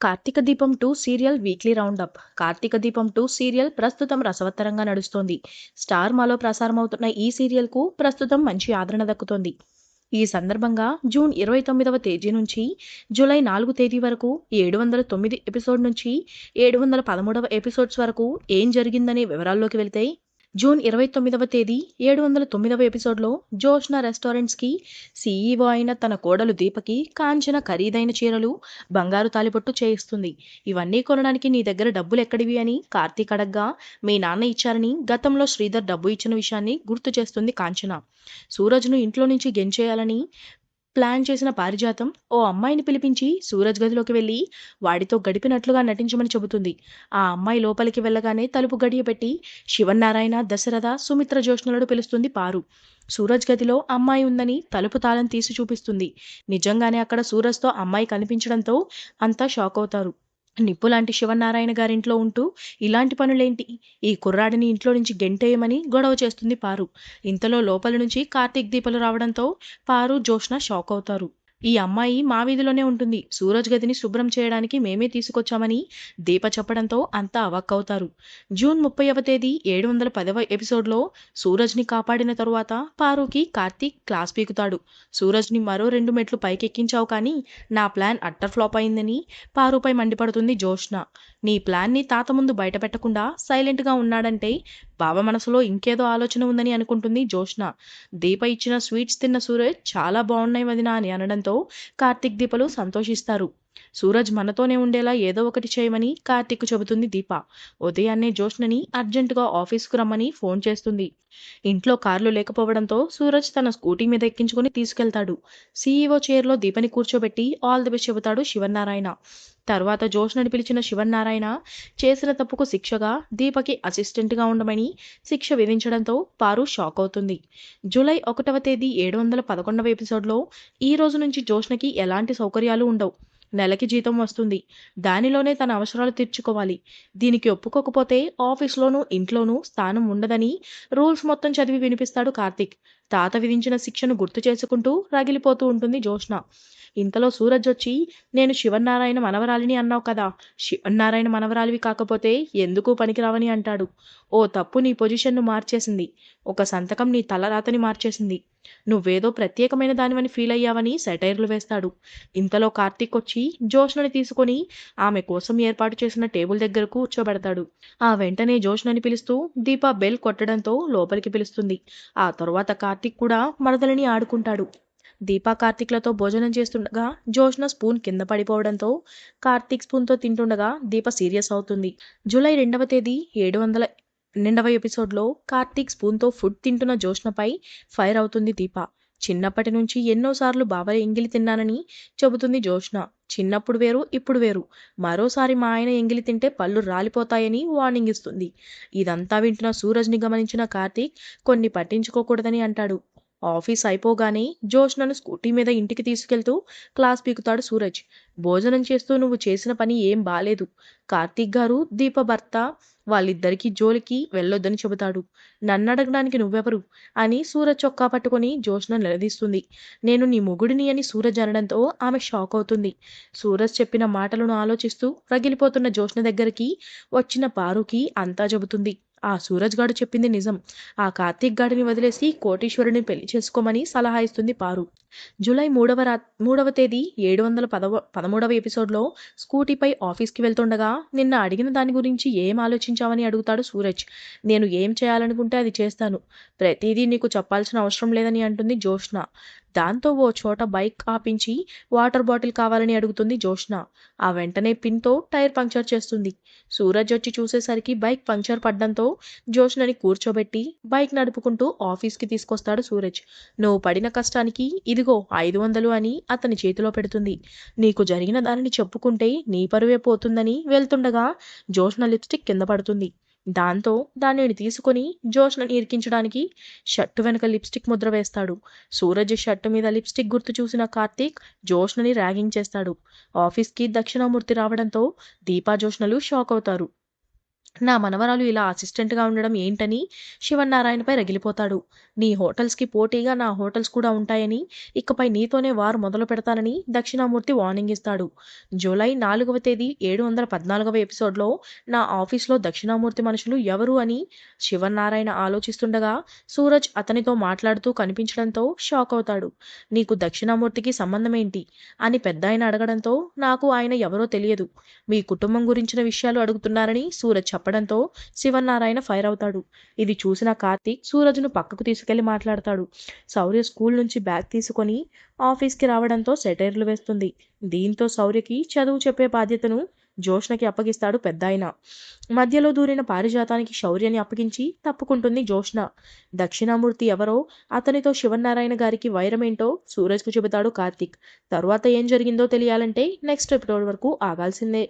కార్తీక దీపం 2 serial weekly round up. Karthika దీపం 2 serial ప్రస్తుతం రసవత్తరంగా నడుస్తోంది. స్టార్ మాలో ప్రసారమవుతున్న ఈ సీరియల్కు ప్రస్తుతం మంచి ఆదరణ దక్కుతోంది. ఈ సందర్భంగా జూన్ 29వ తేదీ నుంచి జూలై 4 తేదీ వరకు 709 ఎపిసోడ్ నుంచి 713వ ఎపిసోడ్స్ వరకు ఏం జరిగిందనే వివరాల్లోకి వెళితే, జూన్ 29వ తేదీ 709వ ఎపిసోడ్లో జోష్న రెస్టారెంట్స్కి సీఈఓ అయిన తన కోడలు దీపకి కాంచన ఖరీదైన చీరలు, బంగారు తాలిబొట్టు చేయిస్తుంది. ఇవన్నీ కొనడానికి నీ దగ్గర డబ్బులు ఎక్కడివి అని కార్తీక్ అడగ్గా, మీ నాన్న ఇచ్చారని గతంలో శ్రీధర్ డబ్బు ఇచ్చిన విషయాన్ని గుర్తు చేస్తుంది కాంచన. సూరజ్ను ఇంట్లో నుంచి గెంచేయాలని ప్లాన్ చేసిన పారిజాతం ఓ అమ్మాయిని పిలిపించి సూరజ్ గదిలోకి వెళ్ళి వాడితో గడిపినట్లుగా నటించమని చెబుతుంది. ఆ అమ్మాయి లోపలికి వెళ్ళగానే తలుపు గడియ పెట్టి శివన్నారాయణ, దశరథ, సుమిత్ర జోష్నులను పిలుస్తుంది పారు. సూరజ్ గదిలో అమ్మాయి ఉందని తలుపు తాళం తీసి చూపిస్తుంది. నిజంగానే అక్కడ సూరజ్తో అమ్మాయి కనిపించడంతో అంతా షాక్ అవుతారు. నిప్పులాంటి శివనారాయణ గారింట్లో ఉంటూ ఇలాంటి పనులేంటి, ఈ కుర్రాడిని ఇంట్లో నుంచి గెంటేయమని గొడవ చేస్తుంది పారు. ఇంతలో లోపల నుంచి కార్తీక్ దీపాలు రావడంతో పారు, జోష్న షాక్ అవుతారు. ఈ అమ్మాయి మా వీధిలోనే ఉంటుంది, సూరజ్ గదిని శుభ్రం చేయడానికి మేమే తీసుకొచ్చామని దీప చెప్పడంతో అంతా అవాక్కవుతారు. జూన్ 30వ తేదీ 710వ ఎపిసోడ్లో సూరజ్ని కాపాడిన తరువాత పారుకి కార్తీక్ క్లాస్ పీకుతాడు. సూరజ్ని మరో 2 మెట్లు పైకెక్కించావు కానీ నా ప్లాన్ అట్టర్ ఫ్లాప్ అయిందని పారుపై మండిపడుతుంది జోష్న. నీ ప్లాన్ని తాత ముందు బయట పెట్టకుండా సైలెంట్గా ఉన్నాడంటే బావ మనసులో ఇంకేదో ఆలోచన ఉందని అనుకుంటుంది జోష్న. దీప ఇచ్చిన స్వీట్స్ తిన్న సూరజ్ చాలా బాగున్నాయి వదినా అని అనడంతో కార్తీక్, దీపలు సంతోషిస్తారు. సూరజ్ మనతోనే ఉండేలా ఏదో ఒకటి చేయమని కార్తీక్ చెబుతుంది దీప. ఉదయాన్నే జోష్నని అర్జెంటుగా ఆఫీస్కు రమ్మని ఫోన్ చేస్తుంది. ఇంట్లో కార్లు లేకపోవడంతో సూరజ్ తన స్కూటీ మీద ఎక్కించుకుని తీసుకెళ్తాడు. సీఈఓ చైర్లో దీపని కూర్చోబెట్టి ఆల్ ది బెస్ట్ చెబుతాడు శివనారాయణ. తర్వాత జోష్నని పిలిచిన శివనారాయణ చేసిన తప్పుకు శిక్షగా దీపకి అసిస్టెంట్గా ఉండమని శిక్ష విధించడంతో పారు షాక్ అవుతుంది. జూలై 1వ తేదీ 711వ ఎపిసోడ్లో ఈ రోజు నుంచి జోష్నకి ఎలాంటి సౌకర్యాలు ఉండవు. నెలకి జీతం వస్తుంది, దానిలోనే తన అవసరాలు తీర్చుకోవాలి. దీనికి ఒప్పుకోకపోతే ఆఫీస్లోనూ ఇంట్లోనూ స్థానం ఉండదని రూల్స్ మొత్తం చదివి వినిపిస్తాడు కార్తీక్. తాత విధించిన శిక్షను గుర్తు చేసుకుంటూ రగిలిపోతూ ఉంటుంది జోష్న. ఇంతలో సూరజ్ వచ్చి, నేను శివనారాయణ మనవరాలిని అన్నావు కదా, శివనారాయణ మనవరాలివి కాకపోతే ఎందుకు పనికిరావని అంటాడు. ఓ తప్పు నీ పొజిషన్ను మార్చేసింది, ఒక సంతకం నీ తలరాతని మార్చేసింది, నువ్వేదో ప్రత్యేకమైన దానివని ఫీల్ అయ్యావని సెటైర్లు వేస్తాడు. ఇంతలో కార్తీక్ వచ్చి జోష్నని తీసుకొని ఆమె కోసం ఏర్పాటు చేసిన టేబుల్ దగ్గర కూర్చోబెడతాడు. ఆ వెంటనే జోష్నని పిలుస్తూ దీప బెల్ కొట్టడంతో లోపలికి పిలుస్తుంది. ఆ తరువాత కార్తీక్ కూడా మరదలని ఆడుకుంటాడు. దీపా కార్తీక్లతో భోజనం చేస్తుండగా జోష్న స్పూన్ కింద పడిపోవడంతో కార్తీక్ స్పూన్తో తింటుండగా దీప సీరియస్ అవుతుంది. జూలై 2వ తేదీ 712వ ఎపిసోడ్లో కార్తీక్ స్పూన్తో ఫుడ్ తింటున్న జోష్నపై ఫైర్ అవుతుంది దీప. చిన్నప్పటి నుంచి ఎన్నోసార్లు బాబాయ్ ఎంగిలి తిన్నానని చెబుతుంది జోష్న. చిన్నప్పుడు వేరు, ఇప్పుడు వేరు, మరోసారి మా ఆయన ఎంగిలి తింటే పళ్ళు రాలిపోతాయని వార్నింగ్ ఇస్తుంది. ఇదంతా వింటున్న సూరజ్ని గమనించిన కార్తీక్ కొన్ని పట్టించుకోకూడదని అంటాడు. ఆఫీస్ అయిపోగానే జోష్నను స్కూటీ మీద ఇంటికి తీసుకెళ్తూ క్లాస్ పీకుతాడు సూరజ్. భోజనం చేస్తూ నువ్వు చేసిన పని ఏం బాలేదు, కార్తీక్ గారు దీప భర్త, వాళ్ళిద్దరికీ జోలికి వెళ్ళొద్దని చెబుతాడు. నన్నడగడానికి నువ్వెవరు అని సూరజ్ చొక్కా పట్టుకొని జోష్న నిలదీస్తుంది. నేను నీ మొగుడిని అని సూరజ్ అనడంతో ఆమె షాక్ అవుతుంది. సూరజ్ చెప్పిన మాటలను ఆలోచిస్తూ రగిలిపోతున్న జోష్న దగ్గరికి వచ్చిన పారుకి అంతా చెబుతుంది. ఆ సూరజ్ గాడు చెప్పింది నిజం, ఆ కార్తీక్ గాడిని వదిలేసి కోటీశ్వరుని పెళ్లి చేసుకోమని సలహా ఇస్తుంది పారు. జూలై 3వ తేదీ 713వ ఎపిసోడ్లో స్కూటీపై ఆఫీస్కి వెళ్తుండగా నిన్న అడిగిన దాని గురించి ఏం ఆలోచించావని అడుగుతాడు సూరజ్. నేను ఏం చేయాలనుకుంటే అది చేస్తాను, ప్రతిదీ నీకు చెప్పాల్సిన అవసరం లేదని అంటుంది జోష్న. దాంతో ఓ చోట బైక్ ఆపించి వాటర్ బాటిల్ కావాలని అడుగుతుంది జోష్న. ఆ వెంటనే పిన్తో టైర్ పంక్చర్ చేస్తుంది. సూరజ్ వచ్చి చూసేసరికి బైక్ పంక్చర్ పడ్డంతో జోష్నని కూర్చోబెట్టి బైక్ నడుపుకుంటూ ఆఫీస్కి తీసుకొస్తాడు సూరజ్. నువ్వు పడిన కష్టానికి ఇదిగో 500 అని అతని చేతిలో పెడుతుంది. నీకు జరిగిన దానిని చెప్పుకుంటే నీ పరువే పోతుందని వెళ్తుండగా జోష్న లిప్స్టిక్ కింద పడుతుంది. దాంతో దానిని తీసుకొని జోష్నని ఇరికించడానికి షర్టు వెనుక లిప్స్టిక్ ముద్ర వేస్తాడు. సూరజ్ షర్టు మీద లిప్స్టిక్ గుర్తు చూసిన కార్తీక్ జోష్నని ర్యాగింగ్ చేస్తాడు. ఆఫీస్కి దక్షిణామూర్తి రావడంతో దీపా, జోష్నలు షాక్ అవుతారు. నా మనవరాలు ఇలా అసిస్టెంట్‌గా ఉండడం ఏంటని శివన్నారాయణపై రగిలిపోతాడు. నీ హోటల్స్‌కి పోటీగా నా హోటల్స్ కూడా ఉంటాయని, ఇకపై నీతోనే వార్ మొదలు పెడతానని దక్షిణామూర్తి వార్నింగ్ ఇస్తాడు. జూలై 4వ తేదీ 714వ ఎపిసోడ్‌లో నా ఆఫీస్‌లో దక్షిణామూర్తి మనుషులు ఎవరు అని శివన్నారాయణ ఆలోచిస్తుండగా సూరజ్ అతనితో మాట్లాడుతూ కనిపించడంతో షాక్ అవుతాడు. నీకు దక్షిణామూర్తికి సంబంధమేంటి? అని పెద్దాయన అడగడంతో నాకు ఆయన ఎవరో తెలియదు. మీ కుటుంబం గురించిన విషయాలు అడుగుతున్నారని సూరజ్ చెప్పడంతో శివన్నారాయణ ఫైర్ అవుతాడు. ఇది చూసిన కార్తీక్ సూరజ్ను పక్కకు తీసుకెళ్లి మాట్లాడతాడు. శౌర్య స్కూల్ నుంచి బ్యాగ్ తీసుకొని ఆఫీస్కి రావడంతో సెటైర్లు వేస్తుంది. దీంతో శౌర్యకి చదువు చెప్పే బాధ్యతను జోష్నకి అప్పగిస్తాడు పెద్దాయన. మధ్యలో దూరిన పారిజాతానికి శౌర్యని అప్పగించి తప్పుకుంటుంది జోష్న. దక్షిణామూర్తి ఎవరో, అతనితో శివన్నారాయణ గారికి వైరమేంటో సూరజ్కు చెబుతాడు కార్తీక్. తరువాత ఏం జరిగిందో తెలియాలంటే నెక్స్ట్ ఎపిసోడ్ వరకు ఆగాల్సిందే.